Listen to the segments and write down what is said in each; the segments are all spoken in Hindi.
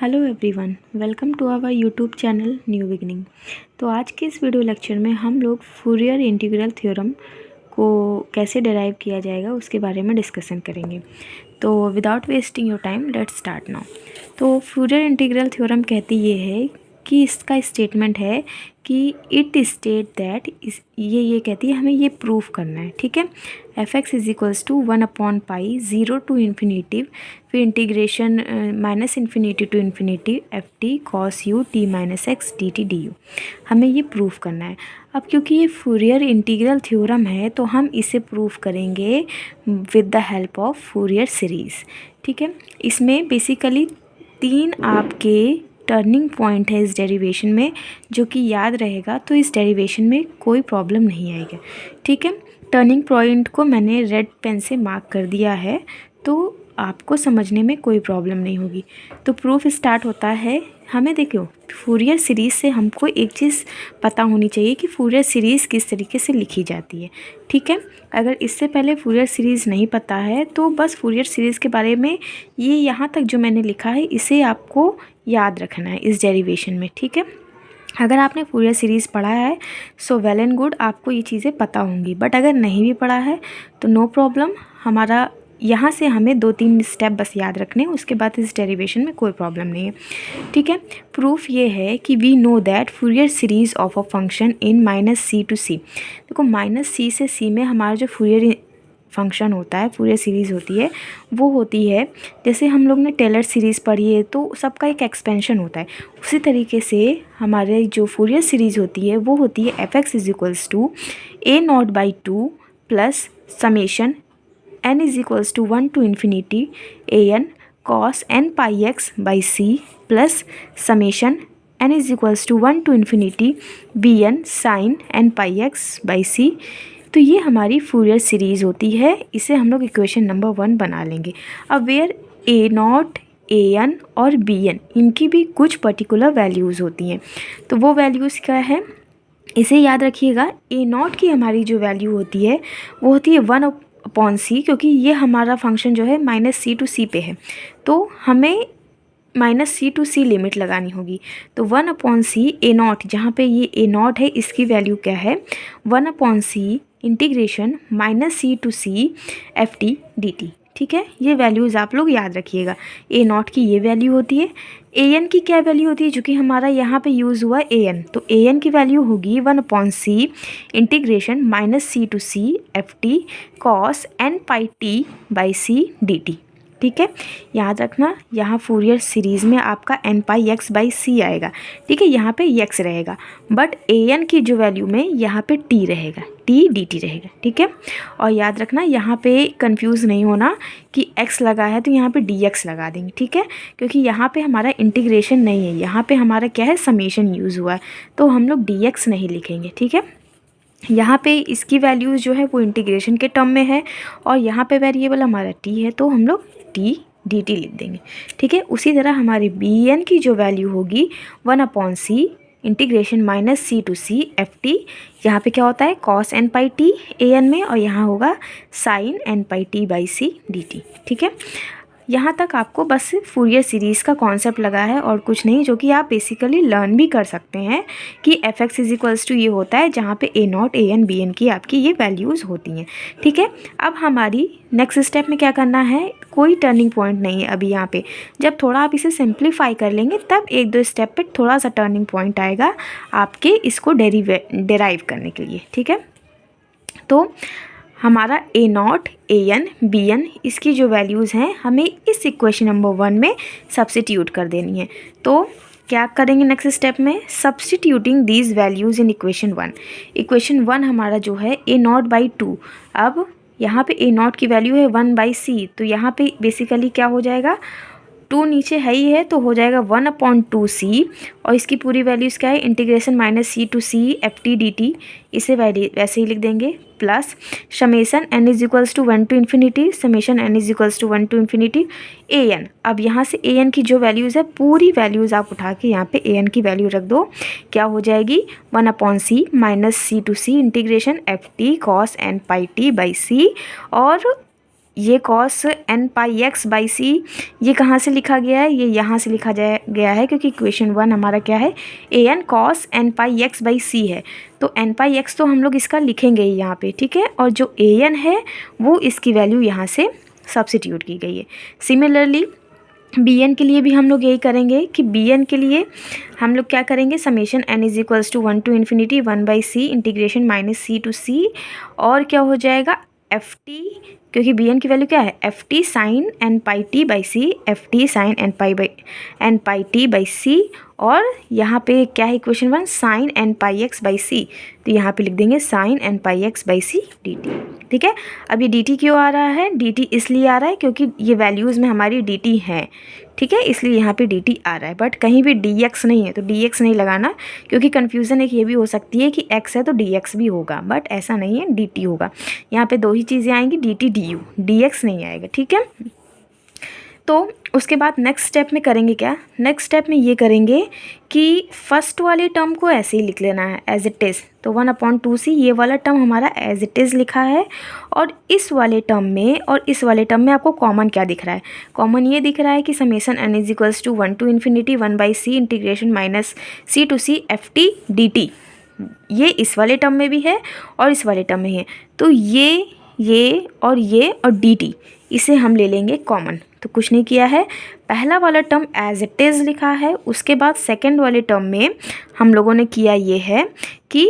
Hello everyone, welcome to our YouTube channel new beginning. तो आज के इस वीडियो लेक्चर में हम लोग फूरियर इंटीग्रल थ्योरम को कैसे डिराइव किया जाएगा उसके बारे में डिस्कशन करेंगे। तो without wasting your time let's start now. तो फूरियर इंटीग्रल थ्योरम कहती ये है कि इसका स्टेटमेंट है कि इट स्टेट दैट ये कहती है हमें ये प्रूफ करना है, ठीक है। F X is equals to 1/पाई 0 टू इन्फिनिटी, फिर integration minus infinity to infinity F T cos U T minus x D T D U, हमें ये प्रूफ करना है। अब क्योंकि ये फूरियर इंटीग्रल थ्योरम है तो हम इसे प्रूफ करेंगे with the help of Fourier series, ठीक है। इसमें बेसिकली 3 आपके टर्निंग पॉइंट है इस डेरिवेशन में, जो कि याद रहेगा तो इस डेरिवेशन में कोई प्रॉब्लम नहीं आएगा, ठीक है। टर्निंग पॉइंट को मैंने रेड पेन से मार्क कर दिया है तो आपको समझने में कोई प्रॉब्लम नहीं होगी। तो प्रूफ स्टार्ट होता है, हमें देखो फूरियर सीरीज़ से हमको एक चीज़ पता होनी चाहिए कि फूरियर सीरीज़ किस तरीके से लिखी जाती है, ठीक है। अगर इससे पहले फूरियर सीरीज़ नहीं पता है तो बस फूरियर सीरीज़ के बारे में ये यहाँ तक जो मैंने लिखा है इसे आपको याद रखना है इस डेरिवेशन में, ठीक है। अगर आपने फूरियर सीरीज़ पढ़ा है सो वेल एंड गुड, आपको ये चीज़ें पता होंगी। बट अगर नहीं भी पढ़ा है तो नो प्रॉब्लम, हमारा यहाँ से हमें 2-3 स्टेप बस याद रखने हैं, उसके बाद इस डेरिवेशन में कोई प्रॉब्लम नहीं है, ठीक है। प्रूफ ये है कि we know that Fourier series of a function in -c to c। देखो -c से c में हमारा जो फूरियर फंक्शन होता है, फूरियर सीरीज़ होती है, वो होती है जैसे हम लोग ने टेलर सीरीज़ पढ़ी है तो सबका एक एक्सपेंशन होता है, उसी तरीके से हमारे जो फूरियर सीरीज़ होती है वो होती है F X is equals to a0/2 plus summation n is equals to 1 to infinity an cos n pi x by c plus summation n is equals to 1 to infinity bn sin n pi x by c। तो ये हमारी फूरियर सीरीज़ होती है, इसे हम लोग इक्वेशन नंबर 1 बना लेंगे। अब वेयर a0, an और bn इनकी भी कुछ पर्टिकुलर वैल्यूज़ होती हैं, तो वो वैल्यूज़ क्या है इसे याद रखिएगा। a0 की हमारी जो वैल्यू होती है वो होती है 1/c, क्योंकि ये हमारा फंक्शन जो है -c to c पे है तो हमें -c to c लिमिट लगानी होगी। तो 1/c a0, जहाँ पे ये a0 है इसकी वैल्यू क्या है 1/c integration -c to c F T D T, ठीक है। ये वैल्यूज़ आप लोग याद रखिएगा। a0 की ये वैल्यू होती है, an की क्या वैल्यू होती है, जो कि हमारा यहाँ पे यूज़ हुआ an, तो an की वैल्यू होगी 1/c integration -c to c F T cos n pi T by c D T, ठीक है। याद रखना यहाँ फूरियर सीरीज़ में आपका n pi x by c आएगा, ठीक है। यहाँ पे x रहेगा बट an की जो वैल्यू में यहाँ पे t रहेगा, t dt रहेगा, ठीक है। और याद रखना यहाँ पे कंफ्यूज नहीं होना कि x लगा है तो यहाँ पे dx लगा देंगे, ठीक है, क्योंकि यहाँ पे हमारा इंटीग्रेशन नहीं है, यहाँ पे हमारा क्या है समेशन यूज़ हुआ है, तो हम लोग dx नहीं लिखेंगे, ठीक है। यहाँ पे इसकी वैल्यूज़ जो है वो इंटीग्रेशन के टर्म में है और यहाँ पे वेरिएबल हमारा t है तो हम लोग t dt लिख देंगे, ठीक है। उसी तरह हमारी bn की जो वैल्यू होगी 1/c integration -c to c F T, यहाँ पे क्या होता है cos n पाई t an में और यहाँ होगा sin n पाई t बाई c dt, ठीक है। यहाँ तक आपको बस फूरियर सीरीज़ का कॉन्सेप्ट लगा है और कुछ नहीं, जो कि आप बेसिकली लर्न भी कर सकते हैं कि F X is equals to ये होता है जहाँ पे a0, an, bn की आपकी ये वैल्यूज़ होती हैं, ठीक है। अब हमारी नेक्स्ट स्टेप में क्या करना है, कोई टर्निंग पॉइंट नहीं है अभी यहाँ पे। जब थोड़ा आप इसे सिंप्लीफाई कर लेंगे तब 1-2 स्टेप पे थोड़ा सा टर्निंग पॉइंट आएगा आपके इसको डेराइव करने के लिए, ठीक है। तो हमारा a0, an, bn इसकी जो वैल्यूज़ हैं हमें इस इक्वेशन नंबर 1 में सब्स्टिट्यूट कर देनी है। तो क्या करेंगे नेक्स्ट स्टेप में, substituting these values in equation 1। Equation 1 हमारा जो है a0/2, अब यहाँ पे a0 की वैल्यू है 1/c, तो यहाँ पे बेसिकली क्या हो जाएगा, 2 नीचे है ही है तो हो जाएगा 1/2c और इसकी पूरी वैल्यूज़ क्या है integration -c to c F T D T, इसे वैसे ही लिख देंगे plus summation n is equals to 1 to infinity summation n is equals to 1 to infinity an। अब यहाँ से an की जो वैल्यूज़ है पूरी वैल्यूज़ आप उठा के यहाँ पे an की वैल्यू रख दो, क्या हो जाएगी 1/c -c to c integration F T cos n पाई t बाई c और ये cos n pi X by C ये कहाँ से लिखा गया है, ये यहाँ से लिखा गया है क्योंकि इक्वेशन 1 हमारा क्या है, A N cos n pi X by C है। तो n पाई एक्स तो हम लोग इसका लिखेंगे ही यहाँ पे, ठीक है, और जो ए एन है वो इसकी वैल्यू यहाँ से सब्स्टिट्यूट की गई है। सिमिलरली बी एन के लिए भी हम लोग यही करेंगे कि बी एन के लिए हम लोग क्या करेंगे, summation n is equals to 1 to infinity 1 by C integration minus C to C, और क्या हो जाएगा एफ टी, क्योंकि बी एन की वैल्यू क्या है, F T sine N pi T by C, F T sine N pi T by C, और यहाँ पे क्या है equation 1 sine N pi X by C, तो यहाँ पे लिख देंगे sine N pi X by C D T. ठीक है, अब ये डी टी क्यों आ रहा है, डी टी इसलिए आ रहा है क्योंकि ये वैल्यूज़ में हमारी डी टी है, ठीक है, इसलिए यहाँ पे डी टी आ रहा है, बट कहीं भी डी एक्स नहीं है तो डी एक्स नहीं लगाना, क्योंकि कन्फ्यूज़न एक ये भी हो सकती है कि एक्स है तो डी एक्स भी होगा, बट ऐसा नहीं है, डी टी होगा। यहाँ पे दो ही चीज़ें आएंगी, D T D u, D x नहीं आएगा, ठीक है। तो उसके बाद नेक्स्ट स्टेप में करेंगे क्या, नेक्स्ट स्टेप में ये करेंगे कि फर्स्ट वाले टर्म को ऐसे ही लिख लेना है एज इट इज़, तो 1/2c ये वाला टर्म हमारा एज इट इज़ लिखा है, और इस वाले टर्म में और इस वाले टर्म में आपको कॉमन क्या दिख रहा है, कॉमन ये दिख रहा है कि summation n is equals to 1 to infinity 1 by C integration minus C to C F T D T, ये इस वाले टर्म में भी है और इस वाले टर्म में है, तो ये और डी टी इसे हम ले लेंगे कॉमन। तो कुछ नहीं किया है, पहला वाला टर्म एज इट इज़ लिखा है, उसके बाद सेकंड वाले टर्म में हम लोगों ने किया ये है कि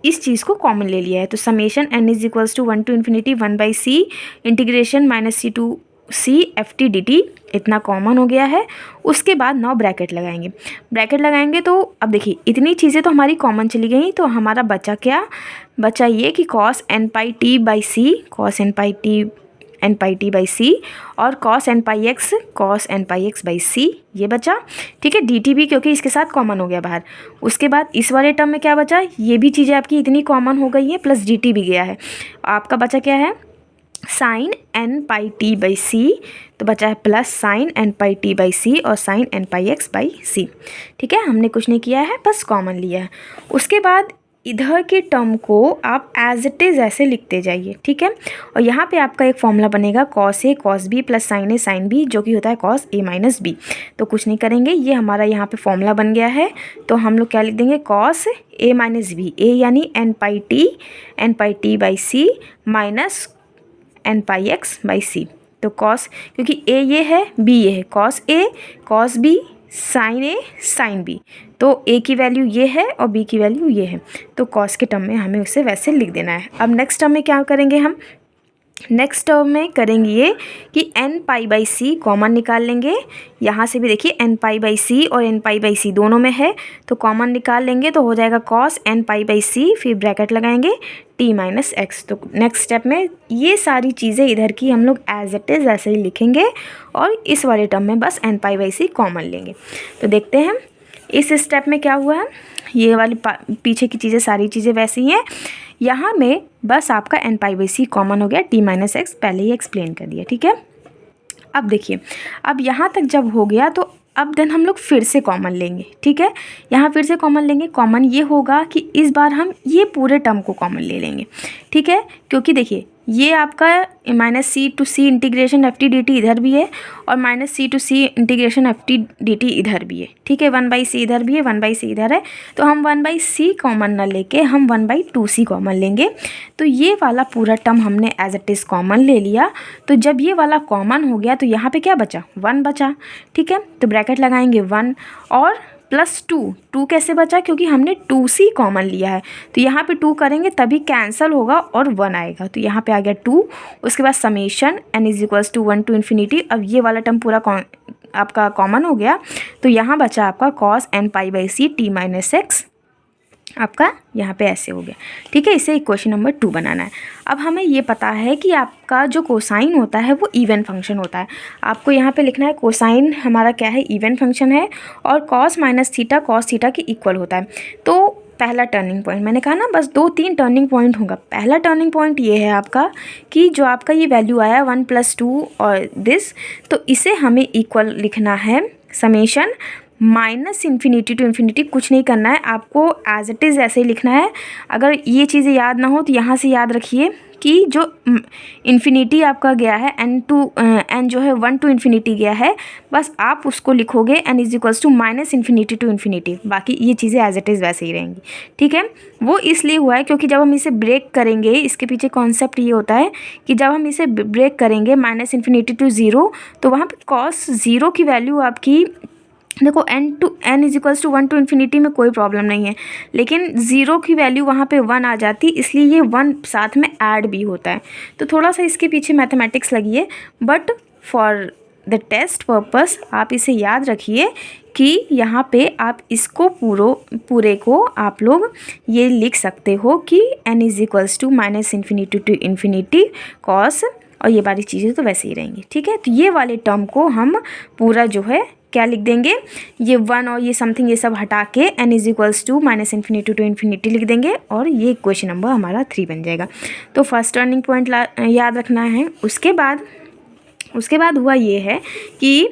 इस चीज़ को कॉमन ले लिया है, तो summation n is equals to 1 to infinity 1 by C integration minus C to C F T D T, इतना कॉमन हो गया है। उसके बाद 9 ब्रैकेट लगाएंगे, तो अब देखिए इतनी चीज़ें तो हमारी कॉमन चली गई, तो हमारा बचा क्या, बचा ये कि cos N pi T by C, cos N pi T by C, और cos N pi X by C, ये बचा, ठीक है, डी टी भी क्योंकि इसके साथ कॉमन हो गया बाहर। उसके बाद इस वाले टर्म में क्या बचा, ये भी चीज़ें आपकी इतनी कॉमन हो गई है, प्लस डी टी भी गया है, आपका बचा क्या है, sine N pi T by C, तो बचा है plus sine N pi T by C और sine N pi X by C, ठीक है, हमने कुछ नहीं किया है, बस कॉमन लिया है। उसके बाद इधर के टर्म को आप एज इट इज़ ऐसे लिखते जाइए, ठीक है, और यहाँ पे आपका एक फॉर्मूला बनेगा cos A cos B plus sign A sine B, जो कि होता है कॉस ए माइनस बी। तो कुछ नहीं करेंगे, ये हमारा यहाँ पे फॉर्मूला बन गया है, तो हम लोग क्या लिख देंगे, cos A minus B, A यानी N pi T by C minus N pi X by C, तो कॉस, क्योंकि ए ये है बी ये है, cos A cos B sine A sine B, तो ए की वैल्यू ये है और बी की वैल्यू ये है, तो कॉस के टर्म में हमें उसे वैसे लिख देना है। अब नेक्स्ट टर्म में क्या करेंगे, हम नेक्स्ट टर्म में करेंगे ये कि N pi by C common निकाल लेंगे, यहाँ से भी देखिए एन पाई बाई सी और एन पाई बाई सी दोनों में है, तो कॉमन निकाल लेंगे, तो हो जाएगा कॉस एन पाई बाई सी, फिर ब्रैकेट लगाएंगे टी माइनस एक्स। तो नेक्स्ट स्टेप में ये सारी चीज़ें इधर की हम लोग एज इट इज़ ऐसे ही लिखेंगे, और इस वाले टर्म में बस N pi by C common लेंगे। तो देखते हैं इस स्टेप में क्या हुआ है, ये वाली पीछे की चीज़ें सारी चीज़ें वैसी हैं, यहाँ में बस आपका N pi by C common हो गया, टी माइनस एक्स पहले ही एक्सप्लेन कर दिया, ठीक है। अब देखिए, अब यहाँ तक जब हो गया तो अब देन हम लोग फिर से कॉमन लेंगे, ठीक है, यहाँ फिर से कॉमन लेंगे। कॉमन ये होगा कि इस बार हम ये पूरे टर्म को कॉमन ले लेंगे, ठीक है, क्योंकि देखिए ये आपका minus C to C integration F T D T इधर भी है और minus C to C integration F T D T इधर भी है, ठीक है, 1 बाई सी इधर भी है, 1 बाई सी इधर है, तो हम 1 बाई सी कॉमन ना लेके हम 1 बाई 2c कॉमन लेंगे। तो ये वाला पूरा टर्म हमने एज इट इज़ कॉमन ले लिया, तो जब ये वाला कॉमन हो गया तो यहाँ पे क्या बचा, 1 बचा, ठीक है, तो ब्रैकेट लगाएंगे 1 और प्लस 2 कैसे बचा, क्योंकि हमने 2c कॉमन लिया है, तो यहाँ पे 2 करेंगे तभी कैंसिल होगा और 1 आएगा, तो यहाँ पे आ गया 2। उसके बाद summation n is equals to 1 to infinity, अब ये वाला टर्म पूरा आपका कॉमन हो गया, तो यहाँ बचा आपका cos N pi by C T minus X, आपका यहाँ पे ऐसे हो गया, ठीक है। इसे इक्वेशन नंबर 2 बनाना है। अब हमें ये पता है कि आपका जो कोसाइन होता है वो इवन फंक्शन होता है, आपको यहाँ पे लिखना है कोसाइन हमारा क्या है, इवन फंक्शन है, और cos minus theta cos theta के इक्वल होता है। तो पहला टर्निंग पॉइंट मैंने कहा ना, बस 2-3 टर्निंग पॉइंट होगा। पहला टर्निंग पॉइंट ये है आपका कि जो आपका ये वैल्यू आया 1 + 2 और दिस, तो इसे हमें इक्वल लिखना है summation minus infinity to infinity कुछ नहीं करना है, आपको एज इट इज़ ऐसे ही लिखना है। अगर ये चीज़ें याद ना हो तो यहाँ से याद रखिए कि जो इन्फिनिटी आपका गया है एन जो है 1 टू इन्फिनिटी गया है, बस आप उसको लिखोगे N is equals to minus infinity to infinity, बाकी ये चीज़ें एज इट इज़ वैसे ही रहेंगी। ठीक है, वो इसलिए हुआ है क्योंकि जब हम इसे ब्रेक करेंगे, इसके पीछे कॉन्सेप्ट ये होता है कि जब हम इसे ब्रेक करेंगे माइनस इन्फिनिटी टू ज़ीरो, तो वहाँ पर कॉस ज़ीरो की वैल्यू आपकी, देखो N is equals to 1 to infinity में कोई प्रॉब्लम नहीं है, लेकिन ज़ीरो की वैल्यू वहाँ पे 1 आ जाती, इसलिए ये 1 साथ में ऐड भी होता है। तो थोड़ा सा इसके पीछे मैथमेटिक्स लगी है, but for the test purpose आप इसे याद रखिए कि यहाँ पे आप इसको पूरे को आप लोग ये लिख सकते हो कि N is equals to minus infinity to infinity cos, और ये बारी चीज़ें तो वैसे ही रहेंगी। ठीक है, तो ये वाले टर्म को हम पूरा जो है क्या लिख देंगे, ये 1 और ये समथिंग ये सब हटा के N is equals to minus infinity to infinity लिख देंगे, और ये क्वेश्चन नंबर हमारा 3 बन जाएगा। तो फर्स्ट टर्निंग पॉइंट याद रखना है। उसके बाद हुआ ये है कि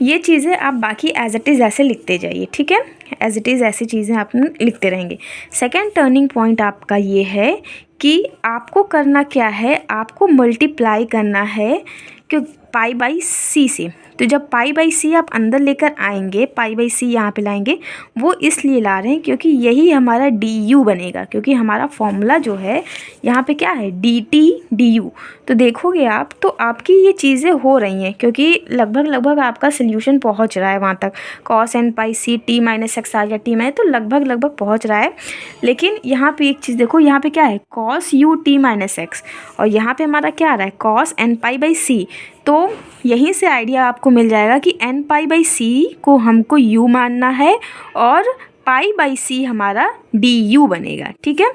ये चीज़ें आप बाकी एज इट इज़ ऐसे लिखते जाइए। ठीक है, एज इट इज़ ऐसी चीज़ें आप लिखते रहेंगे। सेकेंड टर्निंग पॉइंट आपका ये है कि आपको करना क्या है, आपको मल्टीप्लाई करना है कि पाई बाई सी से। तो जब पाई बाई सी आप अंदर लेकर आएंगे, पाई बाई सी यहाँ पे लाएंगे, वो इसलिए ला रहे हैं क्योंकि यही हमारा डी यू बनेगा, क्योंकि हमारा फॉर्मूला जो है यहाँ पे क्या है, डी टी डी यू। तो देखोगे आप तो आपकी ये चीज़ें हो रही हैं, क्योंकि लगभग आपका सोल्यूशन पहुँच रहा है वहाँ तक। कॉस एन पाई सी टी माइनस एक्स आ गया टी में, तो लगभग पहुँच रहा है। लेकिन यहाँ पे एक चीज़ देखो, यहाँ पे क्या है, cos U T minus x, और यहाँ पे हमारा क्या आ रहा है, cos N pi by C. तो यहीं से आइडिया आपको मिल जाएगा कि एन पाई बाई सी को हमको यू मानना है और पाई बाई सी हमारा डी यू बनेगा। ठीक है,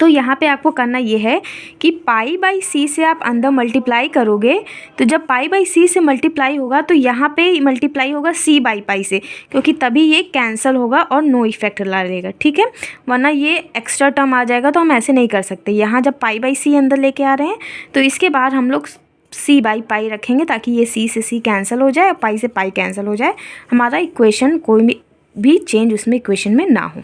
तो यहाँ पे आपको करना ये है कि पाई बाई सी से आप अंदर मल्टीप्लाई करोगे, तो जब पाई बाई सी से मल्टीप्लाई होगा तो यहाँ पे मल्टीप्लाई होगा सी बाई पाई से, क्योंकि तभी ये कैंसिल होगा और नो इफेक्ट ला लेगा। ठीक है, वरना ये एक्स्ट्रा टर्म आ जाएगा, तो हम ऐसे नहीं कर सकते। यहाँ जब पाई बाई सी अंदर लेके आ रहे हैं तो इसके बाद हम लोग सी बाई पाई रखेंगे, ताकि ये सी से सी कैंसिल हो जाए, पाई से पाई कैंसिल हो जाए, हमारा इक्वेशन कोई भी चेंज उसमें इक्वेशन में ना हो।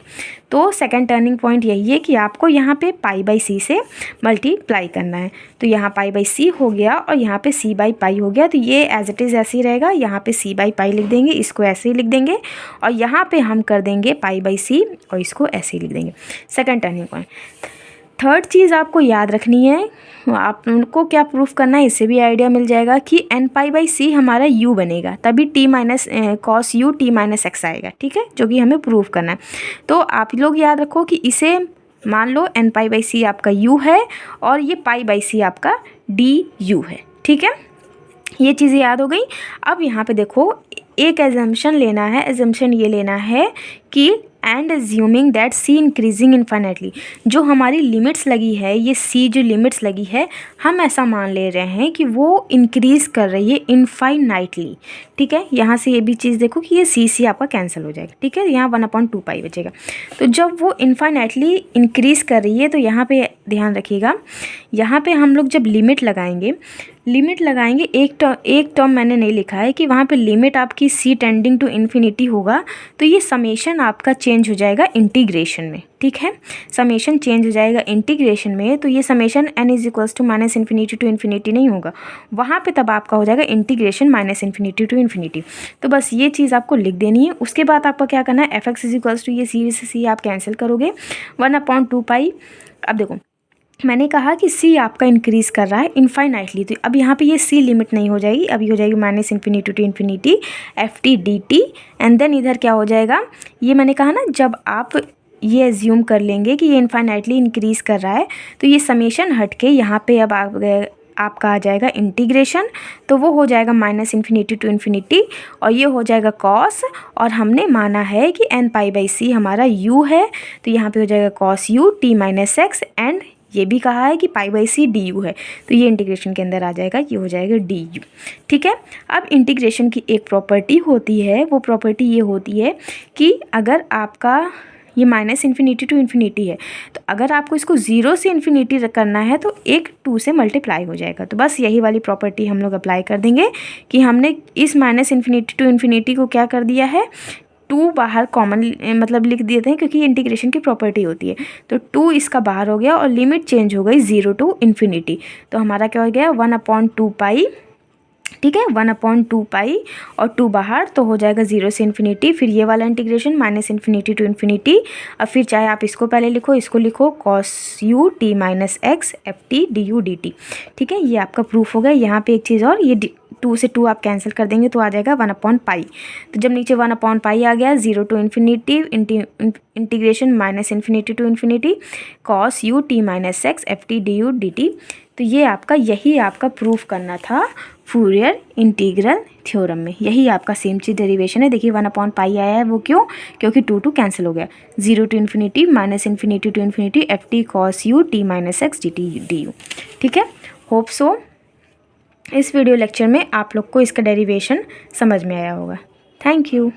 तो सेकंड टर्निंग पॉइंट यही है कि आपको यहाँ पे पाई बाई सी से मल्टीप्लाई करना है। तो यहाँ पाई बाई सी हो गया और यहाँ पे सी बाई पाई हो गया, तो ये एज इट इज़ ऐसे ही रहेगा। यहाँ पे सी बाई पाई लिख देंगे, इसको ऐसे ही लिख देंगे, और यहाँ पे हम कर देंगे पाई बाई सी और इसको ऐसे ही लिख देंगे। Second turning point. थर्ड चीज़ आपको याद रखनी है, आप उनको क्या प्रूफ करना है, इससे भी आइडिया मिल जाएगा कि एन पाई बाई सी हमारा यू बनेगा, तभी T minus cos U T minus x आएगा। ठीक है, जो कि हमें प्रूफ करना है। तो आप लोग याद रखो कि इसे मान लो एन पाई बाई सी आपका यू है और ये पाई बाई सी आपका डी यू है। ठीक है, ये चीज़ें याद हो गई। अब यहाँ पे देखो, एक एजम्पशन लेना है। एजम्पशन ये लेना है कि and assuming that C increasing infinitely, जो हमारी लिमिट्स लगी है, ये सी जो लिमिट्स लगी है, हम ऐसा मान ले रहे हैं कि वो इंक्रीज़ कर रही है इनफाइनाइटली। ठीक है, यहाँ से ये भी चीज़ देखो कि ये सी आपका कैंसिल हो जाएगा। ठीक है, यहाँ 1/2 पाई बचेगा। तो जब वो इनफाइनाइटली इंक्रीज़ कर रही है, तो यहाँ पे ध्यान रखिएगा, यहाँ पे हम लोग जब लिमिट लगाएंगे, एक टर्म मैंने नहीं लिखा है कि वहाँ पे लिमिट आपकी सी टेंडिंग टू इन्फिनिटी होगा, तो ये समेशन आपका चेंज हो जाएगा इंटीग्रेशन में। ठीक है, समेशन चेंज हो जाएगा इंटीग्रेशन में, तो ये summation N is equals to minus infinity to infinity नहीं होगा, वहाँ पे तब आपका हो जाएगा integration minus infinity to infinity. तो बस ये चीज़ आपको लिख देनी है। उसके बाद आपका क्या करना है, F X is equals to ये सी से सी आप कैंसिल करोगे, 1/2 पाई। अब देखो, मैंने कहा कि सी आपका इंक्रीज़ कर रहा है इनफाइनाइटली, तो अब यहाँ पे ये सी लिमिट नहीं हो जाएगी, अभी हो जाएगी minus infinity to infinity F T D T, and then इधर क्या हो जाएगा, ये मैंने कहा ना, जब आप ये एज्यूम कर लेंगे कि ये इनफाइनाइटली इंक्रीज़ कर रहा है, तो ये समेशन हट के यहाँ पे अब आपका आ जाएगा इंटीग्रेशन, तो वो हो जाएगा माइनस इन्फिनिटी टू इन्फिनिटी, और ये हो जाएगा कॉस, और हमने माना है कि एन पाई बाई सी हमारा यू है, तो यहाँ पे हो जाएगा cos U T minus X, and ये भी कहा है कि pi by C D U है, तो ये इंटीग्रेशन के अंदर आ जाएगा, ये हो जाएगा डी यू। ठीक है, अब इंटीग्रेशन की एक प्रॉपर्टी होती है, वो प्रॉपर्टी ये होती है कि अगर आपका ये माइनस इन्फिनिटी टू इन्फिनिटी है, तो अगर आपको इसको 0 से इन्फिनिटी करना है तो एक 2 से मल्टीप्लाई हो जाएगा। तो बस यही वाली प्रॉपर्टी हम लोग अप्लाई कर देंगे कि हमने इस माइनस इन्फिनिटी टू इन्फिनिटी को क्या कर दिया है, 2 बाहर कॉमन मतलब लिख देते हैं, क्योंकि इंटीग्रेशन की प्रॉपर्टी होती है। तो 2 इसका बाहर हो गया और लिमिट चेंज हो गई 0 टू इन्फिनिटी। तो हमारा क्या हो गया 1/2 पाई, ठीक है, 1/2 पाई और 2 बाहर, तो हो जाएगा 0 से इन्फिनिटी। फिर ये वाला integration minus infinity to infinity. अब फिर चाहे आप इसको पहले लिखो, इसको लिखो cos u t minus x f T D u d T, ठीक है। ये आपका प्रूफ हो गया। यहाँ पे एक चीज़ और, ये 2 से 2 आप कैंसिल कर देंगे तो आ जाएगा 1/पाई। तो जब नीचे 1/पाई आ गया, 0 to infinity integration minus infinity to infinity cos u t minus x f T D u d t. तो ये आपका, यही आपका प्रूफ करना था फूरियर इंटीग्रल थ्योरम में। यही आपका सेम चीज़ डेरिवेशन है। देखिए 1/पाई आया है, वो क्यों, क्योंकि 2 कैंसिल हो गया। 0 to infinity minus infinity to infinity F T cos U T minus x D T D u, ठीक है। होप सो इस वीडियो लेक्चर में आप लोग को इसका डेरिवेशन समझ में आया होगा। Thank you.